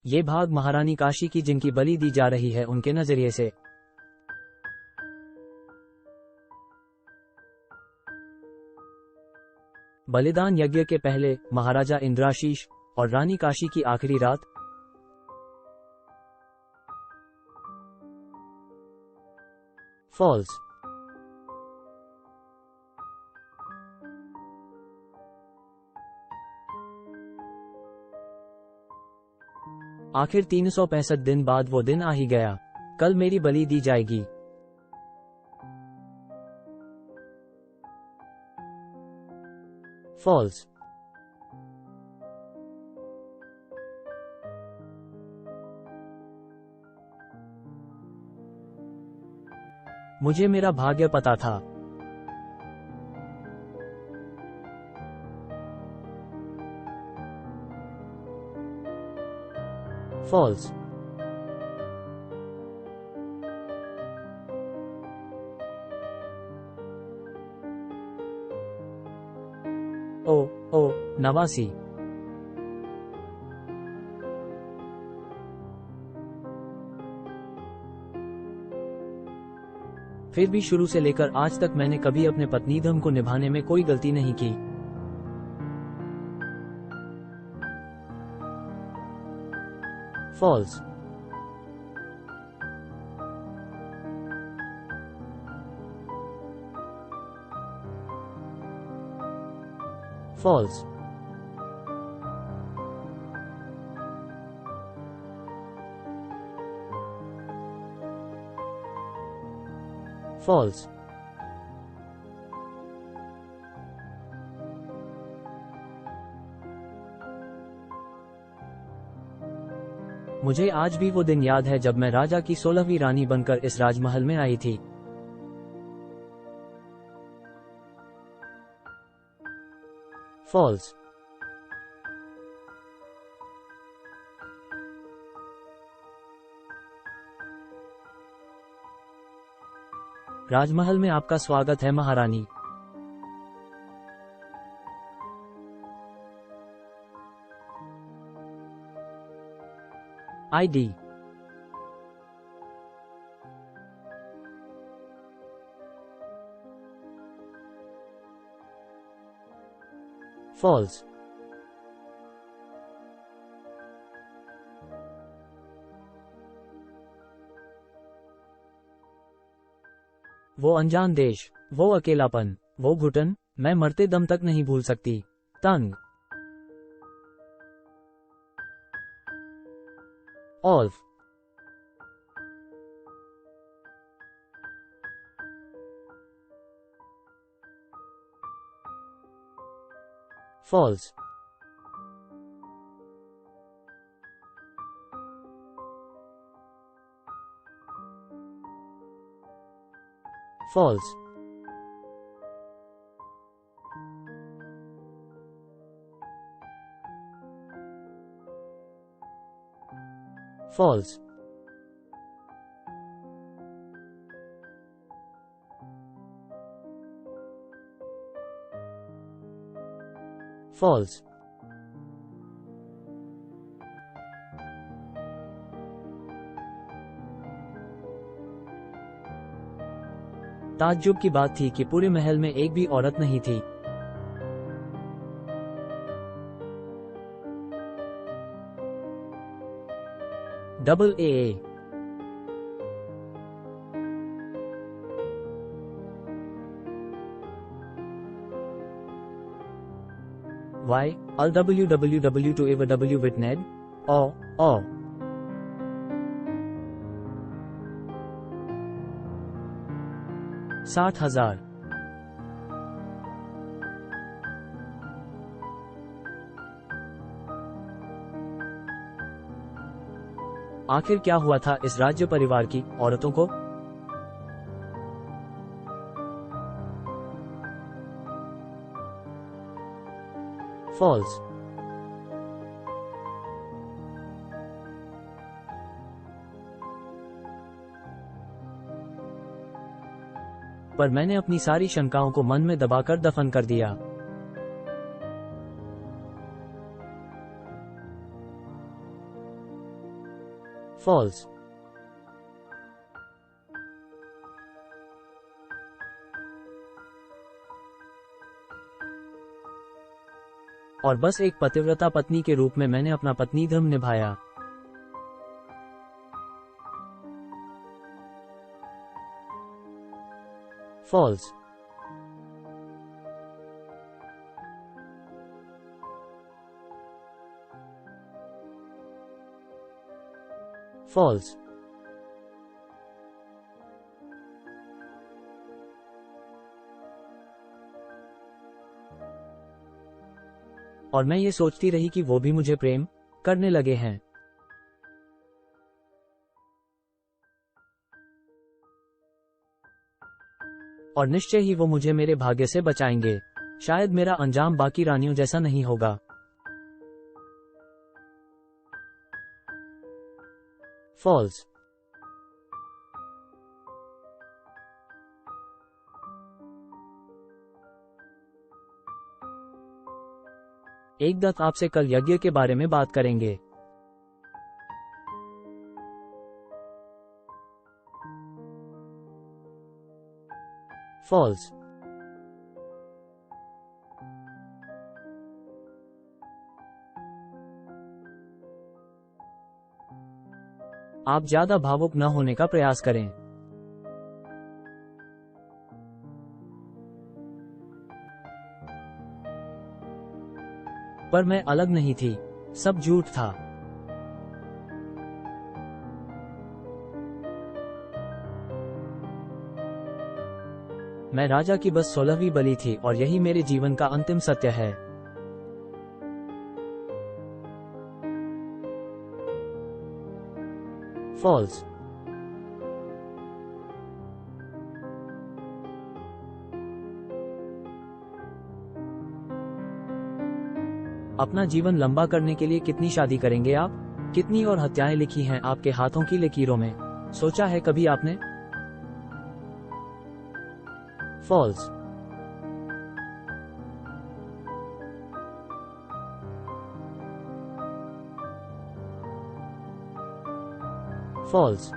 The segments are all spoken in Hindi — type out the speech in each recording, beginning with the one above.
ये भाग महारानी काशी की जिनकी बलि दी जा रही है उनके नजरिए से। बलिदान यज्ञ के पहले महाराजा इंद्राशीष और रानी काशी की आखिरी रात। फॉल्स। आखिर 365 दिन बाद वो दिन आ ही गया। कल मेरी बलि दी जाएगी। फॉल्स। मुझे मेरा भाग्य पता था। फॉल्स। ओ नवासी। फिर भी शुरू से लेकर आज तक मैंने कभी अपने पत्नी धर्म को निभाने में कोई गलती नहीं की। फॉल्स। फॉल्स। फॉल्स। मुझे आज भी वो दिन याद है जब मैं राजा की 16वीं रानी बनकर इस राजमहल में आई थी। फॉल्स। राजमहल में आपका स्वागत है महारानी। आईडी। फॉल्स। वो अनजान देश, वो अकेलापन, वो घुटन, मैं मरते दम तक नहीं भूल सकती। तंग। ऑल्फ। फॉल्स। फॉल्स। फॉल्स। फॉल्स। ताज्जुब की बात थी कि पूरे महल में एक भी औरत नहीं थी। Double A. वाई अल www to ever w with Ned ओ 60,000। आखिर क्या हुआ था इस राज्य परिवार की औरतों को? फॉल्स। पर मैंने अपनी सारी शंकाओं को मन में दबाकर दफन कर दिया। फॉल्स। और बस एक पतिव्रता पत्नी के रूप में मैंने अपना पत्नी धर्म निभाया। फॉल्स। फॉल्स। और मैं ये सोचती रही कि वो भी मुझे प्रेम करने लगे हैं। और निश्चय ही वो मुझे मेरे भाग्य से बचाएंगे। शायद मेरा अंजाम बाकी रानियों जैसा नहीं होगा। फॉल्स। एक दत्त आपसे कल यज्ञ के बारे में बात करेंगे। फॉल्स। आप ज्यादा भावुक न होने का प्रयास करें। पर मैं अलग नहीं थी, सब झूठ था। मैं राजा की बस 16वीं बलि थी और यही मेरे जीवन का अंतिम सत्य है। फॉल्स। अपना जीवन लंबा करने के लिए कितनी शादी करेंगे आप? कितनी और हत्याएं लिखी हैं आपके हाथों की लकीरों में? सोचा है कभी आपने? फॉल्स। फॉल्स।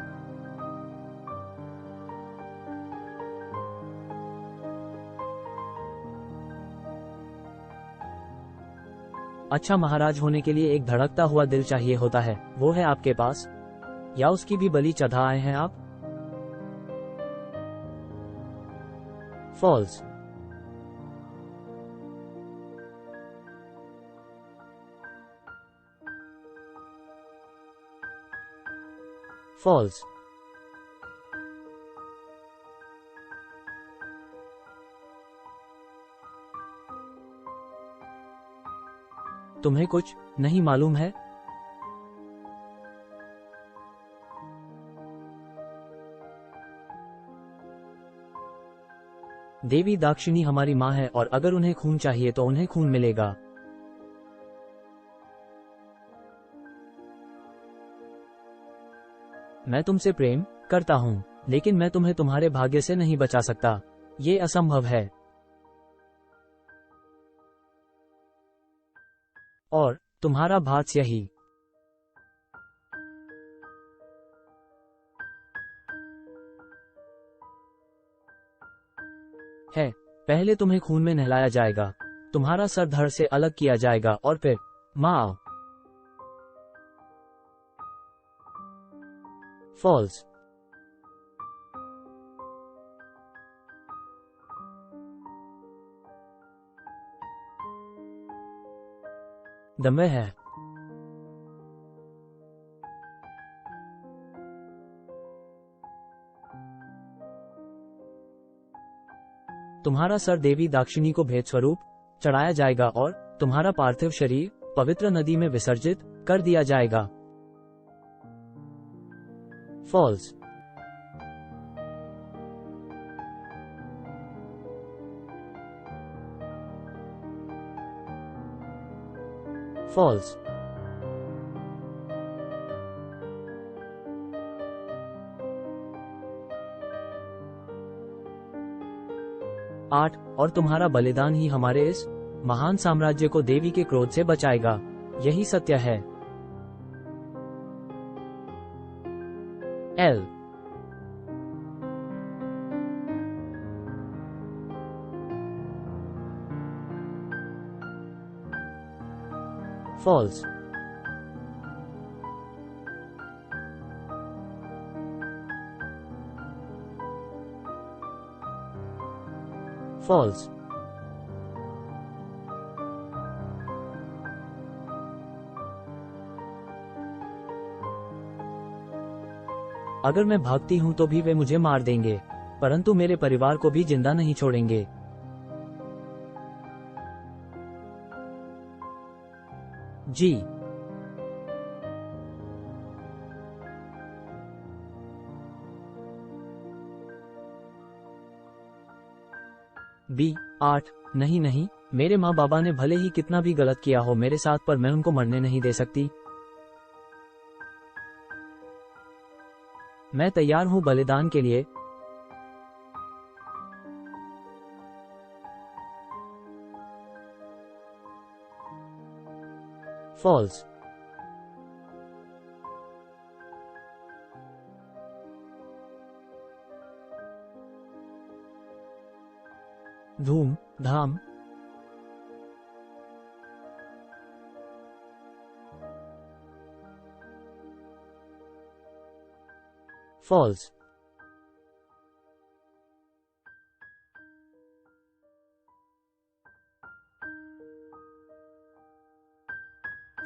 अच्छा महाराज होने के लिए एक धड़कता हुआ दिल चाहिए होता है, वो है आपके पास? या उसकी भी बलि चढ़ा आए हैं आप? फॉल्स। फॉल्स। तुम्हें कुछ नहीं मालूम है? देवी दाक्षिणी हमारी माँ है और अगर उन्हें खून चाहिए तो उन्हें खून मिलेगा। मैं तुमसे प्रेम करता हूँ, लेकिन मैं तुम्हें तुम्हारे भाग्य से नहीं बचा सकता। ये असंभव है। और तुम्हारा भाग्य यही है। पहले तुम्हें खून में नहलाया जाएगा, तुम्हारा सर धड़ से अलग किया जाएगा और फिर माँ। फॉल्स। दम्भे है। तुम्हारा सर देवी दाक्षिणी को भेद स्वरूप चढ़ाया जाएगा और तुम्हारा पार्थिव शरीर पवित्र नदी में विसर्जित कर दिया जाएगा। फॉल्स। फॉल्स। 8 और तुम्हारा बलिदान ही हमारे इस महान साम्राज्य को देवी के क्रोध से बचाएगा। यही सत्य है। L. False. False. अगर मैं भागती हूं तो भी वे मुझे मार देंगे, परंतु मेरे परिवार को भी जिंदा नहीं छोड़ेंगे। जी। बी 8। नहीं नहीं, मेरे माँ बाबा ने भले ही कितना भी गलत किया हो मेरे साथ, पर मैं उनको मरने नहीं दे सकती। मैं तैयार हूं बलिदान के लिए। फॉल्स। धूम धाम। फॉल्स।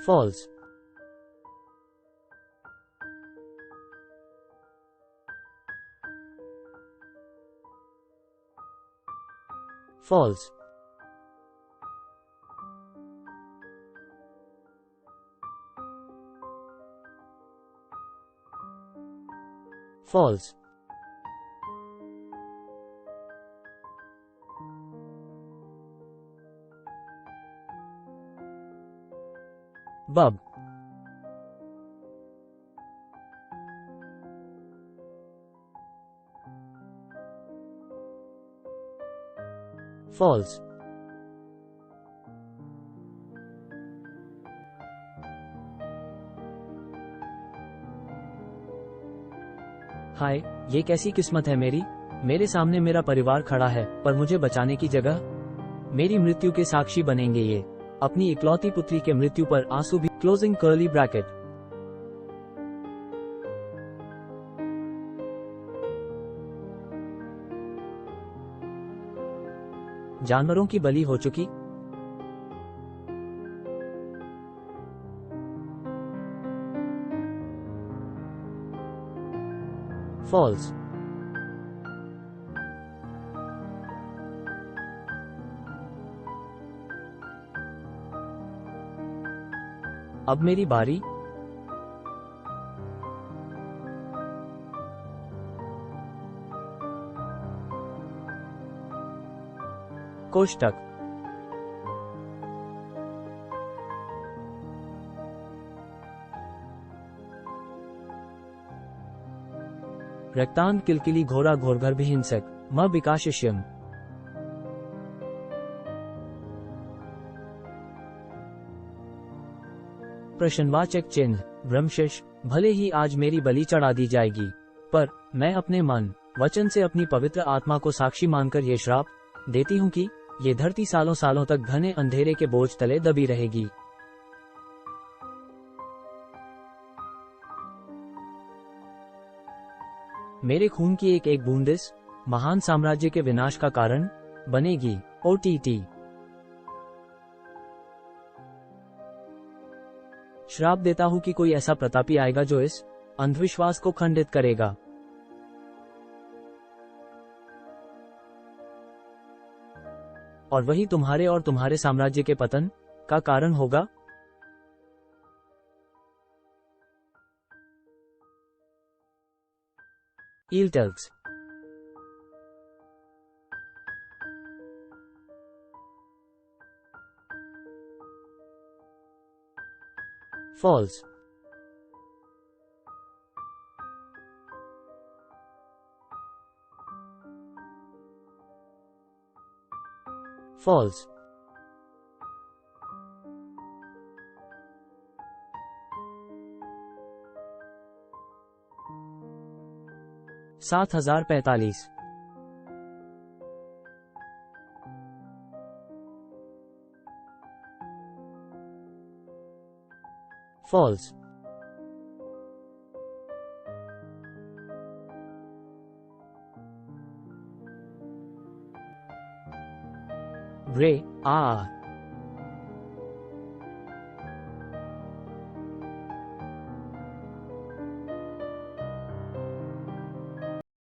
फॉल्स। फॉल्स। फॉल्स। बब। फॉल्स। हाय, ये कैसी किस्मत है मेरी। मेरे सामने मेरा परिवार खड़ा है, पर मुझे बचाने की जगह। मेरी मृत्यु के साक्षी बनेंगे ये, अपनी इकलौती पुत्री के मृत्यु पर आंसू भी। Closing curly bracket. जानवरों की बलि हो चुकी। फॉल्स। अब मेरी बारी। कोष्टक। रक्तांत किलकिली घोरा घोरघर भी हिंसक म विकाशिष्यम। प्रश्नवाचक चिन्ह ब्रह्मशिष। भले ही आज मेरी बलि चढ़ा दी जाएगी, पर मैं अपने मन वचन से अपनी पवित्र आत्मा को साक्षी मानकर ये श्राप देती हूँ कि ये धरती सालों सालों तक घने अंधेरे के बोझ तले दबी रहेगी। मेरे खून की एक एक बूंद इस महान साम्राज्य के विनाश का कारण बनेगी। OTT। श्राप देता हूं कि कोई ऐसा प्रतापी आएगा जो इस अंधविश्वास को खंडित करेगा। और वही तुम्हारे और तुम्हारे साम्राज्य के पतन का कारण होगा। ईलटेल्क्स। फॉल्स। फॉल्स। 7045। फॉल्स। ग्रे,